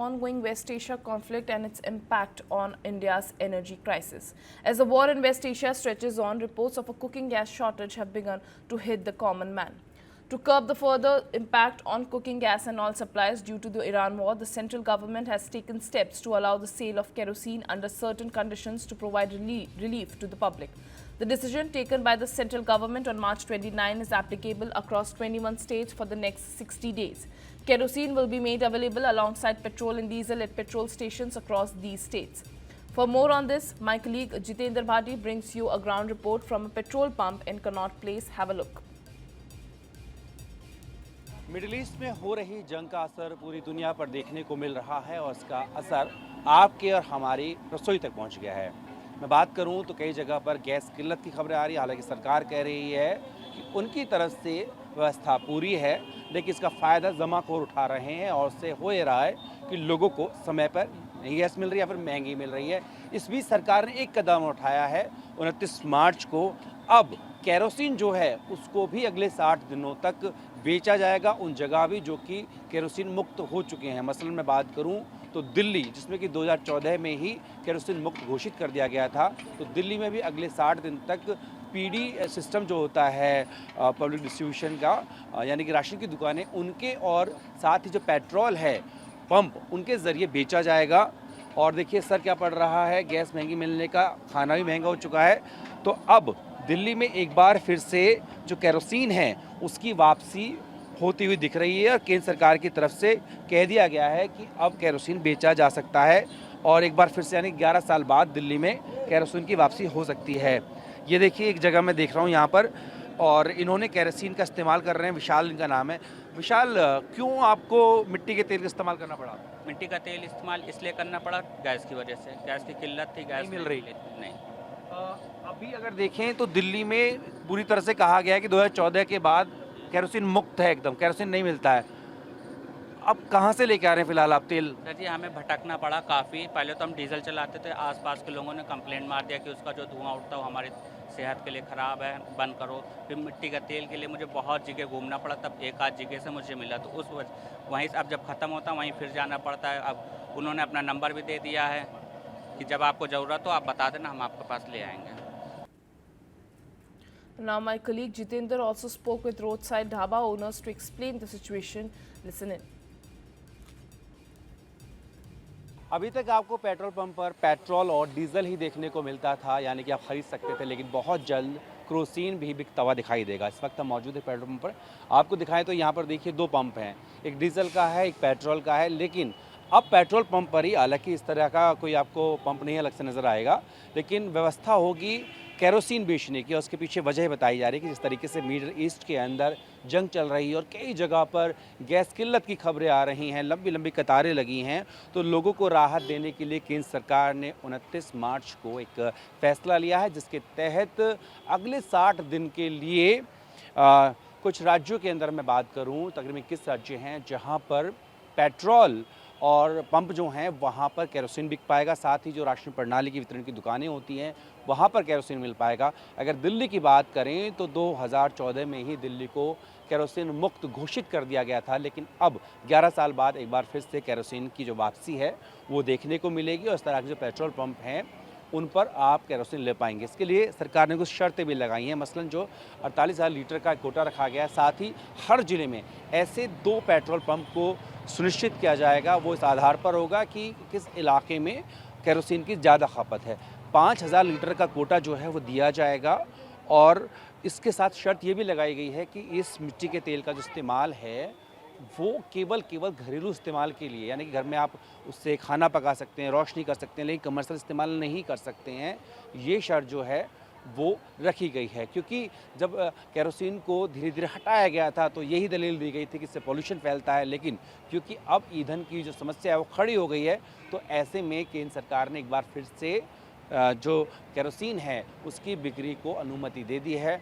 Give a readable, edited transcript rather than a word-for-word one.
ongoing West Asia conflict and its impact on India's energy crisis. As the war in West Asia stretches on, reports of a cooking gas shortage have begun to hit the common man. To curb the further impact on cooking gas and oil supplies due to the Iran war, the central government has taken steps to allow the sale of kerosene under certain conditions to provide relief to the public. The decision taken by the central government on March 29 is applicable across 21 states for the next 60 days. Kerosene will be made available alongside petrol and diesel at petrol stations across these states. For more on this, my colleague Jitendra Bhati brings you a ground report from a petrol pump in Connaught Place. Have a look. Middle east में हो रही जंग का असर पूरी दुनिया पर देखने को मिल रहा है और इसका असर आपके और हमारी रसोई तक पहुंच गया है। मैं बात करूं तो कई जगह पर गैस किल्लत की खबरें आ रही है। हालांकि सरकार कह रही है कि उनकी तरफ से व्यवस्था पूरी है, लेकिन इसका फ़ायदा जमाखोर उठा रहे हैं और उससे हो ये रहा है कि लोगों को समय पर नहीं गैस मिल रही है या फिर महंगी मिल रही है। इस बीच सरकार ने एक कदम उठाया है। 29 मार्च को अब केरोसिन जो है उसको भी अगले 60 दिनों तक बेचा जाएगा उन जगह भी जो कि केरोसिन मुक्त हो चुके हैं। मसलन मैं बात करूं तो दिल्ली, जिसमें कि 2014 में ही केरोसिन मुक्त घोषित कर दिया गया था, तो दिल्ली में भी अगले 60 दिन तक पीडी सिस्टम जो होता है पब्लिक डिस्ट्रीब्यूशन का, यानी कि राशन की दुकानें, उनके और साथ ही जो पेट्रोल है पंप, उनके ज़रिए बेचा जाएगा। और देखिए सर क्या पड़ रहा है, गैस महंगी मिलने का, खाना भी महंगा हो चुका है। तो अब दिल्ली में एक बार फिर से जो केरोसिन है उसकी वापसी होती हुई दिख रही है और केंद्र सरकार की तरफ से कह दिया गया है कि अब केरोसिन बेचा जा सकता है और एक बार फिर से यानी 11 साल बाद दिल्ली में केरोसिन की वापसी हो सकती है। ये देखिए एक जगह मैं देख रहा हूँ यहाँ पर, और इन्होंने केरोसिन का इस्तेमाल कर रहे हैं। विशाल इनका नाम है। विशाल, क्यों आपको मिट्टी के तेल का इस्तेमाल करना पड़ा? मिट्टी का तेल इस्तेमाल इसलिए करना पड़ा गैस की वजह से। गैस की किल्लत थी, गैस नहीं मिल रही। नहीं। अभी अगर देखें तो दिल्ली में पूरी तरह से कहा गया है कि 2014 के बाद केरोसिन मुक्त है, एकदम केरोसिन नहीं मिलता है। अब कहाँ से लेके आ रहे हैं फिलहाल आप तेल? सर जी, हमें भटकना पड़ा काफ़ी। पहले तो हम डीजल चलाते थे, आसपास के लोगों ने कंप्लेंट मार दिया कि उसका जो धुआं उठता है वो हमारी सेहत के लिए ख़राब है, बंद करो। फिर मिट्टी का तेल के लिए मुझे बहुत जगह घूमना पड़ा, तब एक आध जगह से मुझे मिला। तो उस वहीं से अब जब ख़त्म होता वहीं फिर जाना पड़ता है। अब उन्होंने अपना नंबर भी दे दिया है कि जब आपको ज़रूरत हो आप बता देना, हम आपके पास ले आएँगे। Now, my colleague Jitendra also spoke with roadside dhaba owners to explain the situation. Listen in. अभी तक आपको पेट्रोल पंप पर पेट्रोल और डीजल ही देखने को मिलता था, यानी कि आप खरीद सकते थे, लेकिन बहुत जल्द केरोसिन भी बिकता हुआ दिखाई देगा। इस वक्त हम मौजूद है पेट्रोल पंप पर। आपको दिखाएं तो यहाँ पर देखिए 2 पंप हैं, एक डीजल का है, एक पेट्रोल का है। लेकिन अब पेट्रोल पंप पर ही, हालांकि इस तरह का कोई आपको पंप नहीं अलग से नज़र आएगा, लेकिन व्यवस्था होगी केरोसिन बेचने की। और उसके पीछे वजह बताई जा रही है कि जिस तरीके से मिडिल ईस्ट के अंदर जंग चल रही है और कई जगह पर गैस किल्लत की खबरें आ रही हैं, लंबी लंबी कतारें लगी हैं, तो लोगों को राहत देने के लिए केंद्र सरकार ने 29 मार्च को एक फ़ैसला लिया है, जिसके तहत अगले 60 दिन के लिए कुछ राज्यों के अंदर मैं बात करूं, तकरीबन 21 राज्य हैं जहां पर पेट्रोल और पंप जो हैं वहाँ पर केरोसिन बिक पाएगा। साथ ही जो राशन प्रणाली की वितरण की दुकानें होती हैं वहाँ पर केरोसिन मिल पाएगा। अगर दिल्ली की बात करें तो 2014 में ही दिल्ली को केरोसिन मुक्त घोषित कर दिया गया था, लेकिन अब 11 साल बाद एक बार फिर से केरोसिन की जो वापसी है वो देखने को मिलेगी और इस तरह के जो पेट्रोल पंप हैं उन पर आप केरोसिन ले पाएंगे। इसके लिए सरकार ने कुछ शर्तें भी लगाई हैं। मसलन जो 48,000 लीटर का कोटा रखा गया है, साथ ही हर ज़िले में ऐसे 2 पेट्रोल पंप को सुनिश्चित किया जाएगा। वो इस आधार पर होगा कि किस इलाके में केरोसिन की ज़्यादा खपत है। 5,000 लीटर का कोटा जो है वो दिया जाएगा और इसके साथ शर्त ये भी लगाई गई है कि इस मिट्टी के तेल का जो इस्तेमाल है वो केवल घरेलू इस्तेमाल के लिए, यानी कि घर में आप उससे खाना पका सकते हैं, रोशनी कर सकते हैं, लेकिन कमर्शियल इस्तेमाल नहीं कर सकते हैं। ये शर्त जो है वो रखी गई है, क्योंकि जब केरोसिन को धीरे धीरे हटाया गया था तो यही दलील दी गई थी कि इससे पॉल्यूशन फैलता है, लेकिन क्योंकि अब ईंधन की जो समस्या है वो खड़ी हो गई है, तो ऐसे में केंद्र सरकार ने एक बार फिर से जो केरोसिन है उसकी बिक्री को अनुमति दे दी है।